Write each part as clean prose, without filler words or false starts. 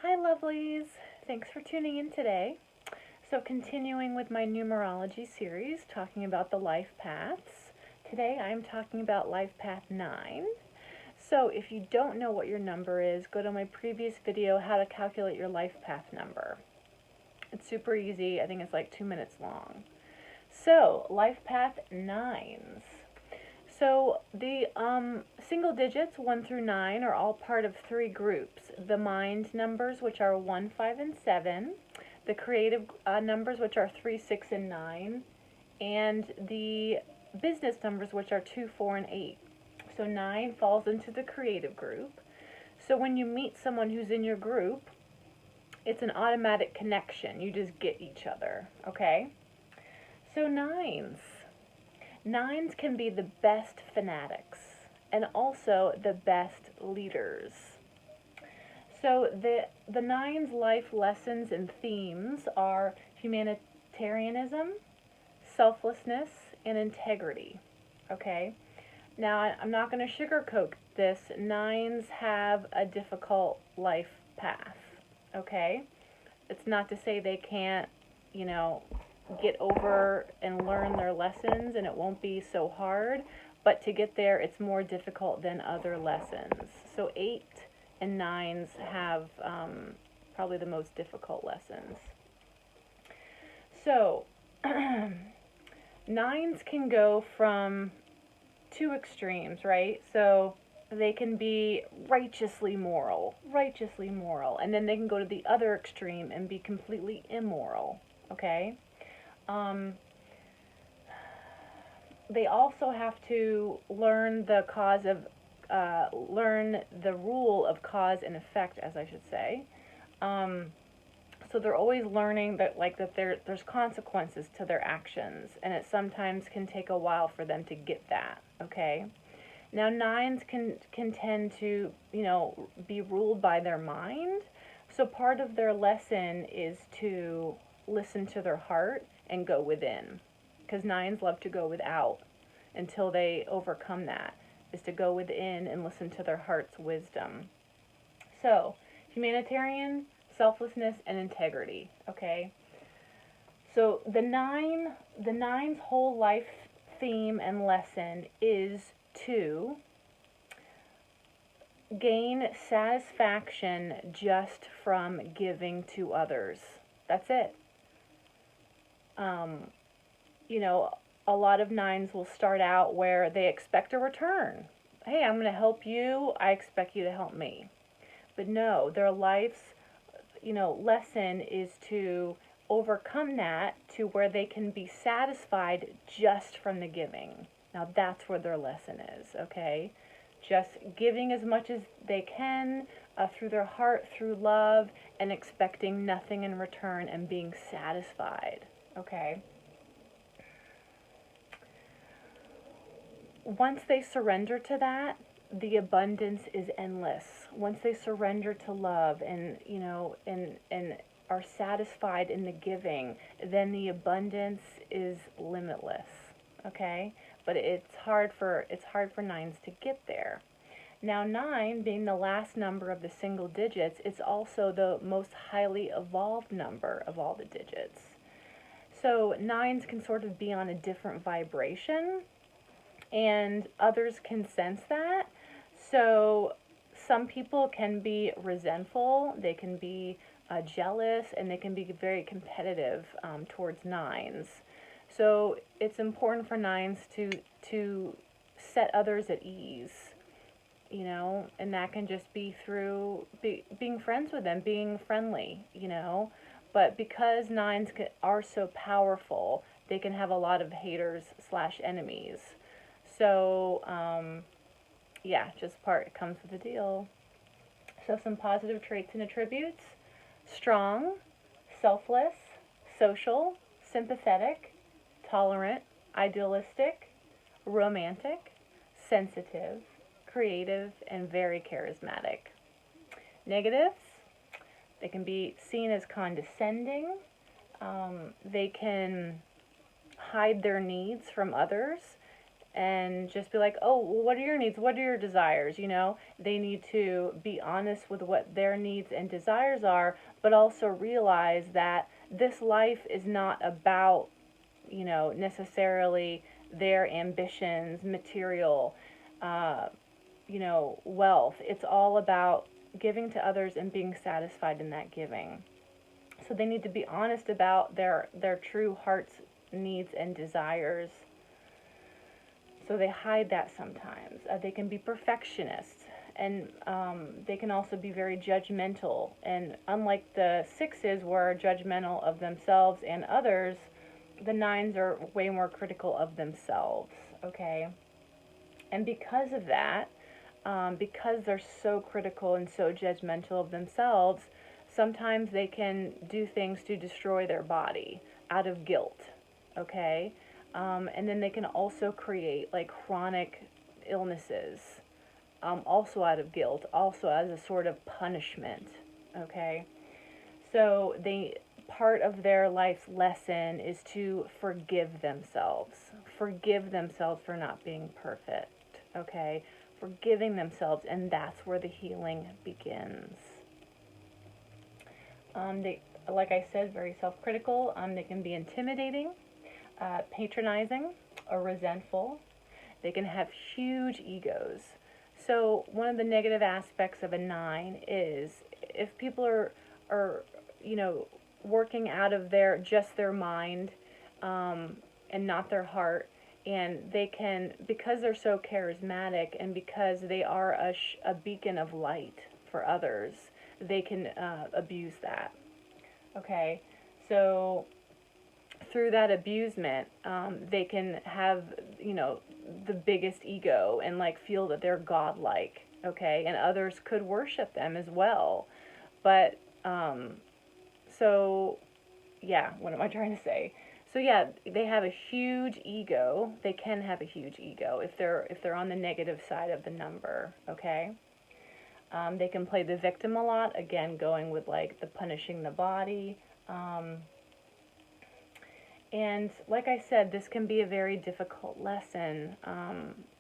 Hi lovelies! Thanks for tuning in today. So continuing with my numerology series, talking about the life paths. Today I'm talking about life path 9. So if you don't know what your number is, go to my previous video, how to calculate your life path number. It's super easy. I think it's like 2 minutes long. So life path 9s. So the single digits 1 through 9 are all part of 3 groups. The mind numbers, which are 1, 5, and 7. The creative numbers, which are 3, 6, and 9. And the business numbers, which are 2, 4, and 8. So 9 falls into the creative group. So when you meet someone who's in your group, it's an automatic connection. You just get each other, okay? So 9s. 9s can be the best fanatics and also the best leaders. So the 9s' life lessons and themes are humanitarianism, selflessness, and integrity. Okay? Now, I'm not going to sugarcoat this. 9s have a difficult life path. Okay? It's not to say they can't, get over and learn their lessons and it won't be so hard, but to get there it's more difficult than other lessons. So 8 and 9s have probably the most difficult lessons. So 9s can go from 2 extremes, right? So they can be righteously moral, and then they can go to the other extreme and be completely immoral, okay? They also have to learn the rule of cause and effect, as I should say. So they're always learning that, there's consequences to their actions, and it sometimes can take a while for them to get that. Okay. Now 9s can tend to, be ruled by their mind. So part of their lesson is to listen to their heart and go within, because 9s love to go without until they overcome that, is to go within and listen to their heart's wisdom. So humanitarian, selflessness, and integrity. Okay, so the 9's whole life theme and lesson is to gain satisfaction just from giving to others. That's it. A lot of 9s will start out where they expect a return. Hey, I'm going to help you. I expect you to help me. But no, their life's, lesson is to overcome that to where they can be satisfied just from the giving. Now that's where their lesson is, okay? Just giving as much as they can through their heart, through love, and expecting nothing in return and being satisfied, okay? Once they surrender to that, the abundance is endless. Once they surrender to love and are satisfied in the giving, then the abundance is limitless. Okay? But it's hard for 9s to get there. Now 9, being the last number of the single digits, it's also the most highly evolved number of all the digits. So 9s can sort of be on a different vibration, and others can sense that. So some people can be resentful, they can be jealous, and they can be very competitive towards 9s. So it's important for 9s to set others at ease, and that can just be through being friends with them, being friendly, But because 9s are so powerful, they can have a lot of haters / enemies. So, it comes with the deal. So some positive traits and attributes: strong, selfless, social, sympathetic, tolerant, idealistic, romantic, sensitive, creative, and very charismatic. Negatives: they can be seen as condescending. They can hide their needs from others and just be like, oh, well, what are your needs? What are your desires? They need to be honest with what their needs and desires are, but also realize that this life is not about, necessarily their ambitions, material, wealth. It's all about giving to others and being satisfied in that giving. So they need to be honest about their true heart's needs and desires. So they hide that sometimes. They can be perfectionists, and they can also be very judgmental. And unlike the sixes, who are judgmental of themselves and others, the nines are way more critical of themselves, okay? And because of that, because they're so critical and so judgmental of themselves, sometimes they can do things to destroy their body out of guilt, okay? And then they can also create like chronic illnesses, also out of guilt, also as a sort of punishment, okay? So part of their life's lesson is to forgive themselves for not being perfect, okay? Forgiving themselves, and that's where the healing begins. Like I said, very self-critical. They can be intimidating, patronizing, or resentful. They can have huge egos. So one of the negative aspects of a 9 is if people are working out of just their mind, and not their heart, and they can, because they're so charismatic and because they are a beacon of light for others, they can abuse that. Okay, so through that abusement, they can have, the biggest ego and like feel that they're godlike, okay, and others could worship them as well. But so yeah, what am I trying to say? So yeah, they have a huge ego. They can have a huge ego if they're on the negative side of the number, okay? They can play the victim a lot, again, going with like the punishing the body. And like I said, this can be a very difficult lesson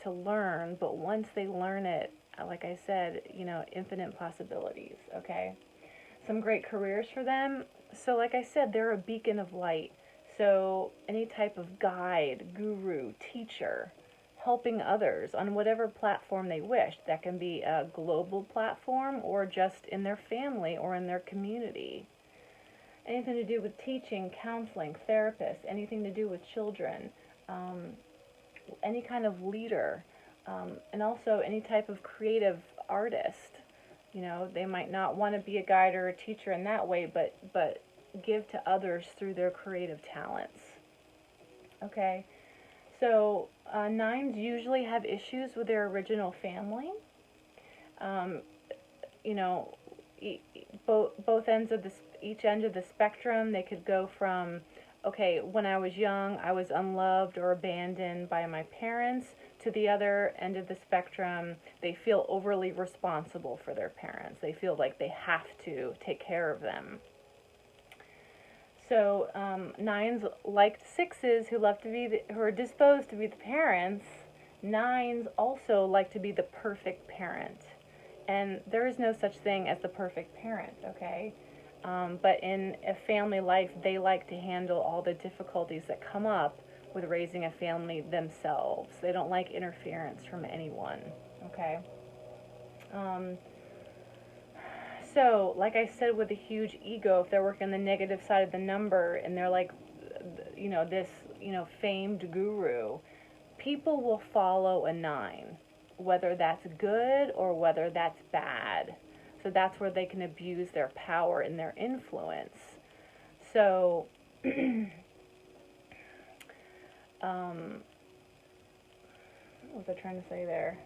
to learn, but once they learn it, like I said, infinite possibilities, okay? Some great careers for them. So like I said, they're a beacon of light. So any type of guide, guru, teacher, helping others on whatever platform they wish. That can be a global platform or just in their family or in their community. Anything to do with teaching, counseling, therapists, anything to do with children, any kind of leader, and also any type of creative artist. They might not want to be a guide or a teacher in that way, but give to others through their creative talents. Okay, so 9s usually have issues with their original family. Both ends of each end of the spectrum. They could go from, okay, when I was young, I was unloved or abandoned by my parents, to the other end of the spectrum, they feel overly responsible for their parents. They feel like they have to take care of them. So 9s, like 6s, who are disposed to be the parents, 9s also like to be the perfect parent. And there is no such thing as the perfect parent, okay? But in a family life, they like to handle all the difficulties that come up with raising a family themselves. They don't like interference from anyone, okay? So, like I said, with a huge ego, if they're working the negative side of the number and they're like, this, famed guru, people will follow a 9, whether that's good or whether that's bad. So that's where they can abuse their power and their influence. So, what was I trying to say there?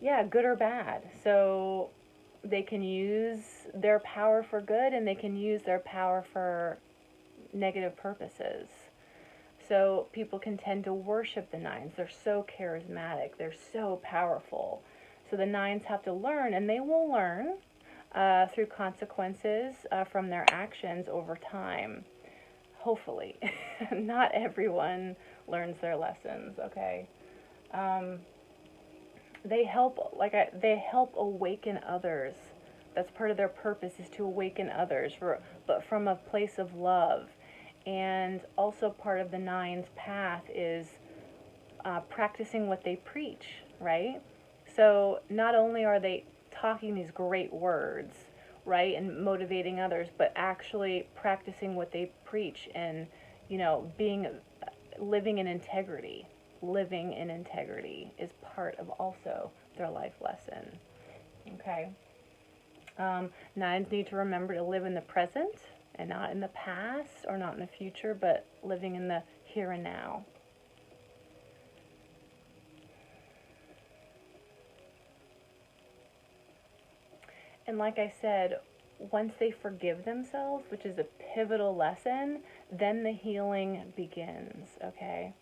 Yeah, good or bad. So they can use their power for good and they can use their power for negative purposes. So people can tend to worship the 9s. They're so charismatic. They're so powerful. So the 9s have to learn, and they will learn through consequences from their actions over time. Hopefully. Not everyone learns their lessons, okay? They help, they help awaken others. That's part of their purpose, is to awaken others, but from a place of love. And also part of the nine's path is practicing what they preach, right? So not only are they talking these great words, right, and motivating others, but actually practicing what they preach, and being living in integrity. Living in integrity is part of also their life lesson. Okay. Nines need to remember to live in the present and not in the past or not in the future, but living in the here and now. And like I said, once they forgive themselves, which is a pivotal lesson, then the healing begins, okay?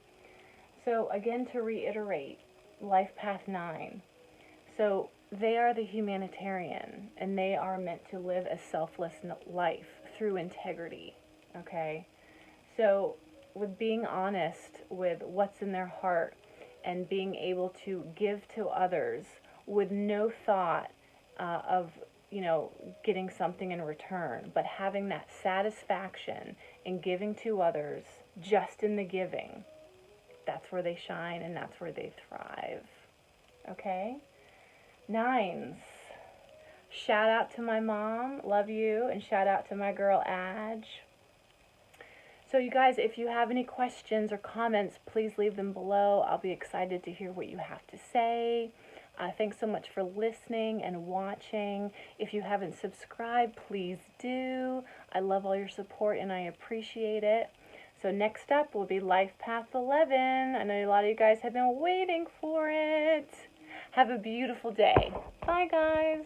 So again, to reiterate, Life Path 9. So they are the humanitarian, and they are meant to live a selfless life through integrity, okay? So with being honest with what's in their heart and being able to give to others with no thought of getting something in return, but having that satisfaction in giving to others just in the giving, that's where they shine and that's where they thrive. Okay? Nines. Shout out to my mom, love you, and shout out to my girl Adge. So you guys, if you have any questions or comments, please leave them below. I'll be excited to hear what you have to say. Thanks so much for listening and watching. If you haven't subscribed, please do. I love all your support and I appreciate it. So next up will be Life Path 11. I know a lot of you guys have been waiting for it. Have a beautiful day. Bye, guys.